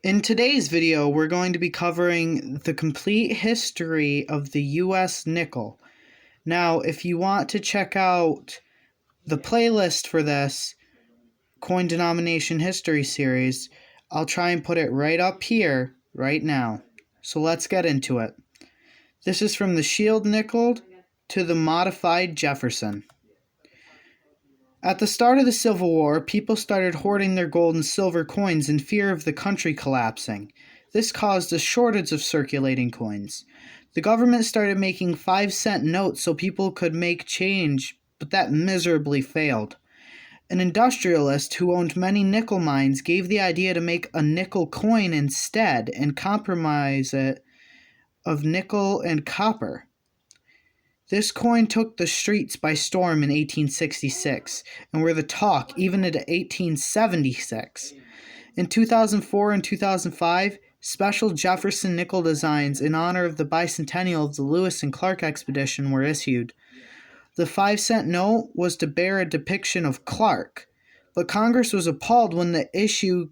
In today's video, we're going to be covering the complete history of the US nickel. Now, if you want to check out the playlist for this Coin Denomination History Series, I'll try and put it right up here, right now. So let's get into it. This is from the shield nickel to the modified Jefferson. At the start of the Civil War, people started hoarding their gold and silver coins in fear of the country collapsing. This caused a shortage of circulating coins. The government started making 5-cent notes so people could make change, but that miserably failed. An industrialist who owned many nickel mines gave the idea to make a nickel coin instead and compromise it of nickel and copper. This coin took the streets by storm in 1866 and were the talk even into 1876. In 2004 and 2005, special Jefferson nickel designs in honor of the bicentennial of the Lewis and Clark expedition were issued. The 5-cent note was to bear a depiction of Clark, but Congress was appalled when the issue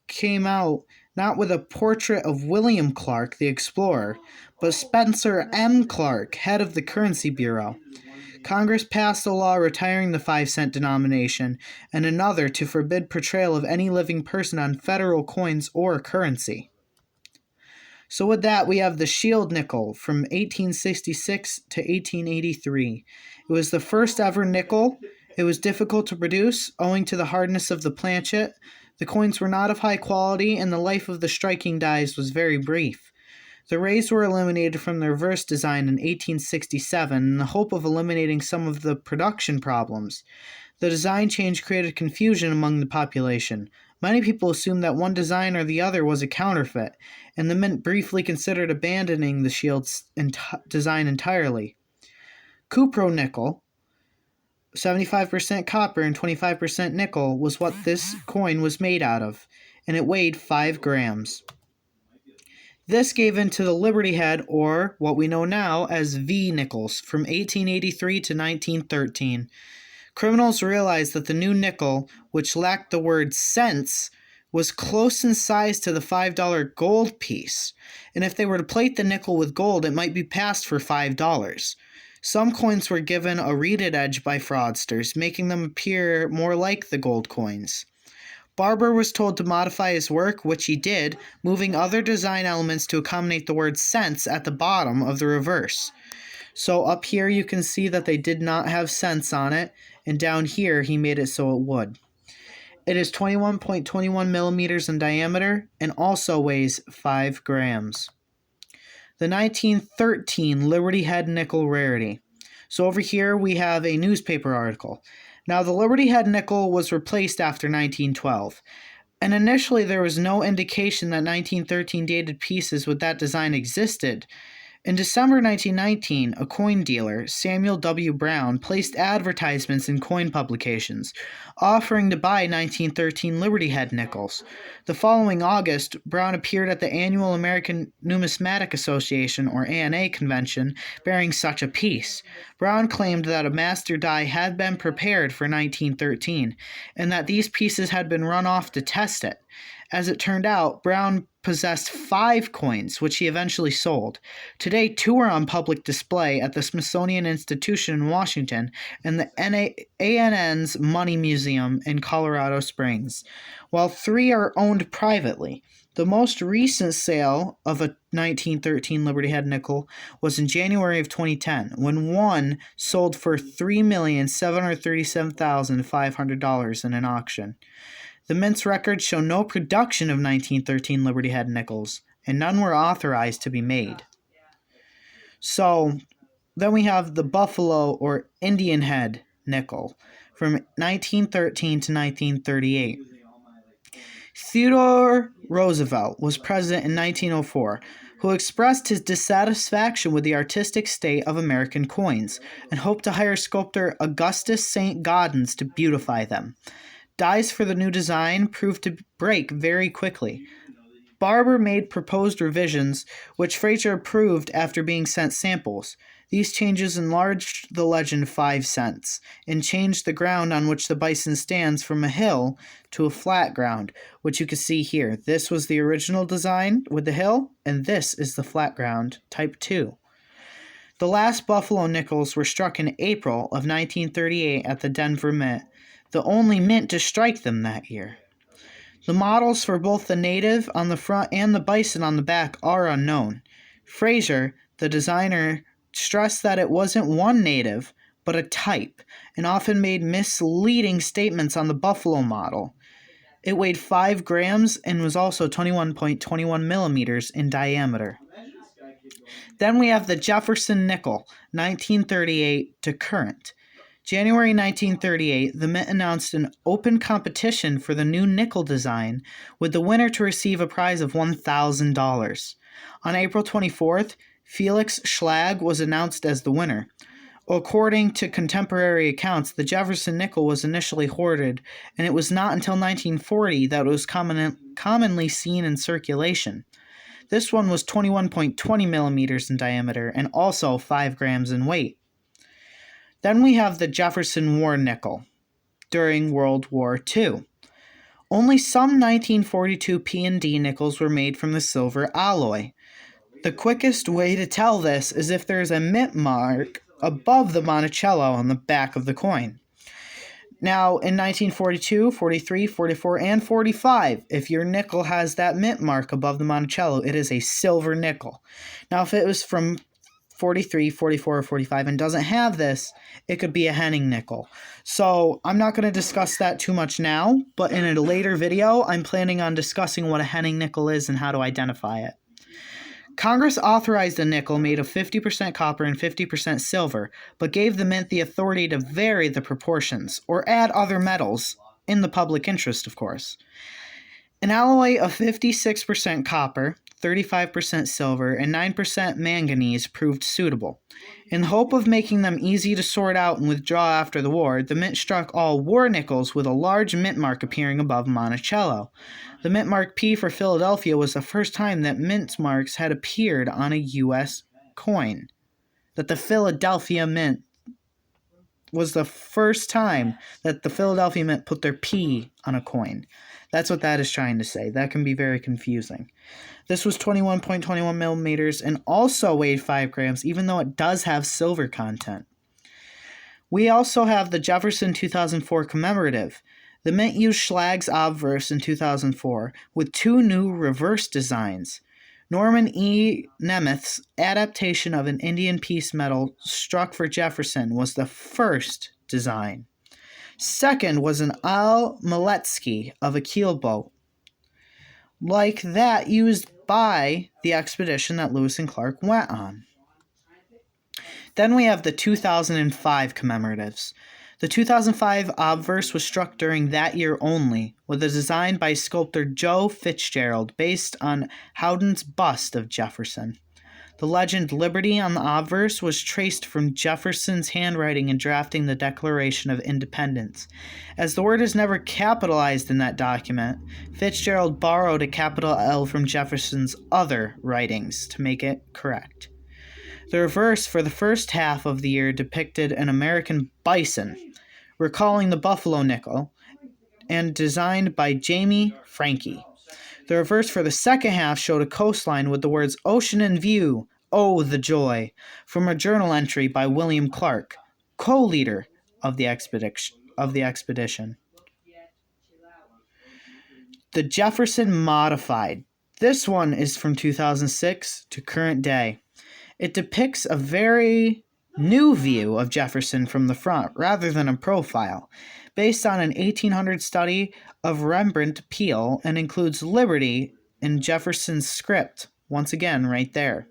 came out not with a portrait of William Clark, the explorer, but Spencer M. Clark, head of the Currency Bureau. Congress passed a law retiring the 5-cent denomination and another to forbid portrayal of any living person on federal coins or currency. So with that, we have the shield nickel from 1866 to 1883. It was the first ever nickel. It was difficult to produce owing to the hardness of the planchet. The coins were not of high quality, and the life of the striking dies was very brief. The rays were eliminated from the reverse design in 1867 in the hope of eliminating some of the production problems. The design change created confusion among the population. Many people assumed that one design or the other was a counterfeit, and the mint briefly considered abandoning the shield's design entirely. Cupro-nickel, 75% copper and 25% nickel, was what this coin was made out of, and it weighed 5 grams. This gave into the Liberty Head, or what we know now as V nickels, from 1883 to 1913. Criminals realized that the new nickel, which lacked the word cents, was close in size to the $5 gold piece, and if they were to plate the nickel with gold, it might be passed for $5. Some coins were given a reeded edge by fraudsters, making them appear more like the gold coins. Barber was told to modify his work, which he did, moving other design elements to accommodate the word cents at the bottom of the reverse. So up here you can see that they did not have cents on it, and down here he made it so it would. It is 21.21 millimeters in diameter and also weighs 5 grams. The 1913 Liberty Head nickel rarity. So over here we have a newspaper article. Now the Liberty Head nickel was replaced after 1912, and initially there was no indication that 1913 dated pieces with that design existed. In December 1919, a coin dealer, Samuel W. Brown, placed advertisements in coin publications, offering to buy 1913 Liberty Head nickels. The following August, Brown appeared at the annual American Numismatic Association, or ANA, convention, bearing such a piece. Brown claimed that a master die had been prepared for 1913, and that these pieces had been run off to test it. As it turned out, Brown possessed 5 coins, which he eventually sold. Today, 2 are on public display at the Smithsonian Institution in Washington and the ANN's Money Museum in Colorado Springs, while 3 are owned privately. The most recent sale of a 1913 Liberty Head nickel was in January of 2010, when one sold for $3,737,500 in an auction. The mint's records show no production of 1913 Liberty Head nickels, and none were authorized to be made. So, then we have the Buffalo or Indian Head nickel from 1913 to 1938. Theodore Roosevelt was president in 1904, who expressed his dissatisfaction with the artistic state of American coins and hoped to hire sculptor Augustus St. Gaudens to beautify them. Dies for the new design proved to break very quickly. Barber made proposed revisions, which Fraser approved after being sent samples. These changes enlarged the legend 5 cents and changed the ground on which the bison stands from a hill to a flat ground, which you can see here. This was the original design with the hill, and this is the flat ground, type 2. The last buffalo nickels were struck in April of 1938 at the Denver Mint, the only mint to strike them that year. The models for both the native on the front and the bison on the back are unknown. Fraser, the designer, stressed that it wasn't one native, but a type, and often made misleading statements on the buffalo model. It weighed 5 grams and was also 21.21 millimeters in diameter. Then we have the Jefferson nickel, 1938 to current. January 1938, the Mint announced an open competition for the new nickel design, with the winner to receive a prize of $1,000. On April 24th, Felix Schlag was announced as the winner. According to contemporary accounts, the Jefferson nickel was initially hoarded, and it was not until 1940 that it was commonly seen in circulation. This one was 21.20 millimeters in diameter and also 5 grams in weight. Then we have the Jefferson War nickel during World War II. Only some 1942 P&D nickels were made from the silver alloy. The quickest way to tell this is if there is a mint mark above the Monticello on the back of the coin. Now, in 1942, 43, 44, and 45, if your nickel has that mint mark above the Monticello, it is a silver nickel. Now, if it was from 43, 44, or 45 and doesn't have this, it could be a Henning nickel. So I'm not going to discuss that too much now, but in a later video, I'm planning on discussing what a Henning nickel is and how to identify it. Congress authorized a nickel made of 50% copper and 50% silver, but gave the mint the authority to vary the proportions, or add other metals, in the public interest, of course. An alloy of 56% copper, 35% silver, and 9% manganese proved suitable. In the hope of making them easy to sort out and withdraw after the war, the mint struck all war nickels with a large mint mark appearing above Monticello. The mint mark P for Philadelphia was the first time that mint marks had appeared on a U.S. coin. That the Philadelphia Mint was the first time that the Philadelphia Mint put their P on a coin. That's what that is trying to say. That can be very confusing. This was 21.21 millimeters and also weighed 5 grams, even though it does have silver content. We also have the Jefferson 2004 commemorative. The Mint used Schlag's obverse in 2004 with 2 new reverse designs. Norman E. Nemeth's adaptation of an Indian peace medal struck for Jefferson was the first design. Second was an Al Maletsky of a keelboat, like that used by the expedition that Lewis and Clark went on. Then we have the 2005 commemoratives. The 2005 obverse was struck during that year only, with a design by sculptor Joe Fitzgerald based on Howden's bust of Jefferson. The legend Liberty on the obverse was traced from Jefferson's handwriting in drafting the Declaration of Independence. As the word is never capitalized in that document, Fitzgerald borrowed a capital L from Jefferson's other writings to make it correct. The reverse for the first half of the year depicted an American bison, recalling the buffalo nickel, and designed by Jamie Franke. The reverse for the second half showed a coastline with the words "Ocean in view, oh the joy," from a journal entry by William Clark, co-leader of the expedition. The Jefferson Modified. This one is from 2006 to current day. It depicts a very new view of Jefferson from the front rather than a profile, based on an 1800 study of Rembrandt Peale, and includes Liberty in Jefferson's script, once again right there.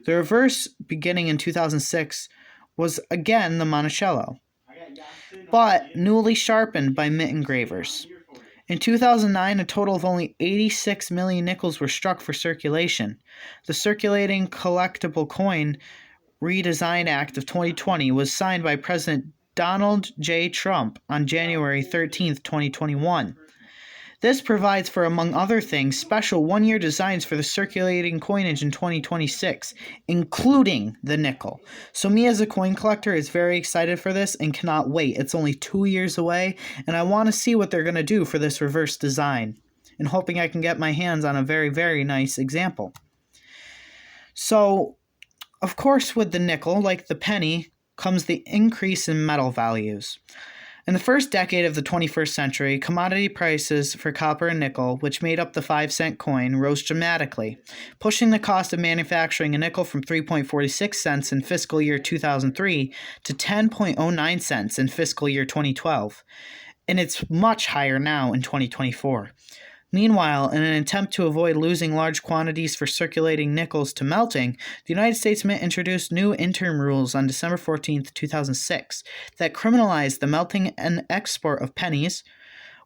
The reverse, beginning in 2006, was again the Monticello, but newly sharpened by mint engravers. In 2009, a total of only 86 million nickels were struck for circulation. The Circulating Collectible Coin Redesign Act of 2020 was signed by President Donald J. Trump on January 13, 2021. This provides for, among other things, special one-year designs for the circulating coinage in 2026, including the nickel. So me as a coin collector is very excited for this and cannot wait. It's only 2 years away, and I want to see what they're going to do for this reverse design, and hoping I can get my hands on a very, very nice example. So, of course, with the nickel, like the penny, comes the increase in metal values. In the first decade of the 21st century, commodity prices for copper and nickel, which made up the 5-cent coin, rose dramatically, pushing the cost of manufacturing a nickel from 3.46 cents in fiscal year 2003 to 10.09 cents in fiscal year 2012, and it's much higher now in 2024. Meanwhile, in an attempt to avoid losing large quantities for circulating nickels to melting, the United States Mint introduced new interim rules on December 14, 2006, that criminalized the melting and export of pennies,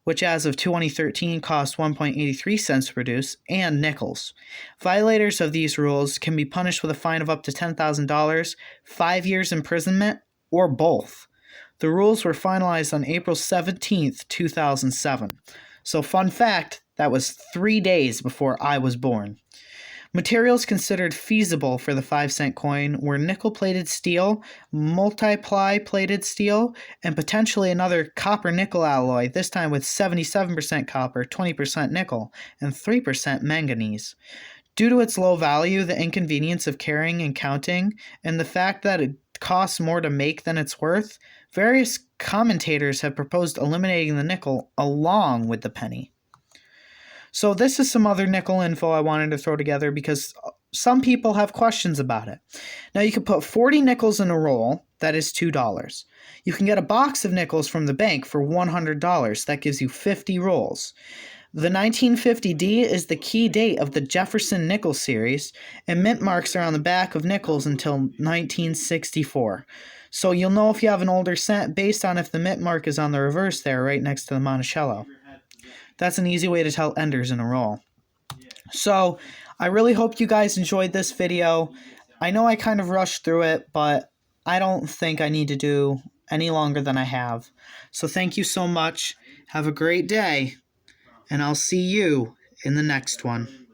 which as of 2013 cost 1.83 cents to produce, and nickels. Violators of these rules can be punished with a fine of up to $10,000, 5 years imprisonment, or both. The rules were finalized on April 17, 2007. So fun fact, that was 3 days before I was born. Materials considered feasible for the 5-cent coin were nickel-plated steel, multiply-plated steel, and potentially another copper-nickel alloy, this time with 77% copper, 20% nickel, and 3% manganese. Due to its low value, the inconvenience of carrying and counting, and the fact that it costs more to make than it's worth, various commentators have proposed eliminating the nickel along with the penny. So this is some other nickel info I wanted to throw together because some people have questions about it. Now you can put 40 nickels in a roll, that is $2. You can get a box of nickels from the bank for $100, that gives you 50 rolls. The 1950D is the key date of the Jefferson Nickel Series, and mint marks are on the back of nickels until 1964. So you'll know if you have an older cent based on if the mint mark is on the reverse there, right next to the Monticello. That's an easy way to tell enders in a roll. So I really hope you guys enjoyed this video. I know I kind of rushed through it, but I don't think I need to do any longer than I have. So thank you so much. Have a great day, and I'll see you in the next one.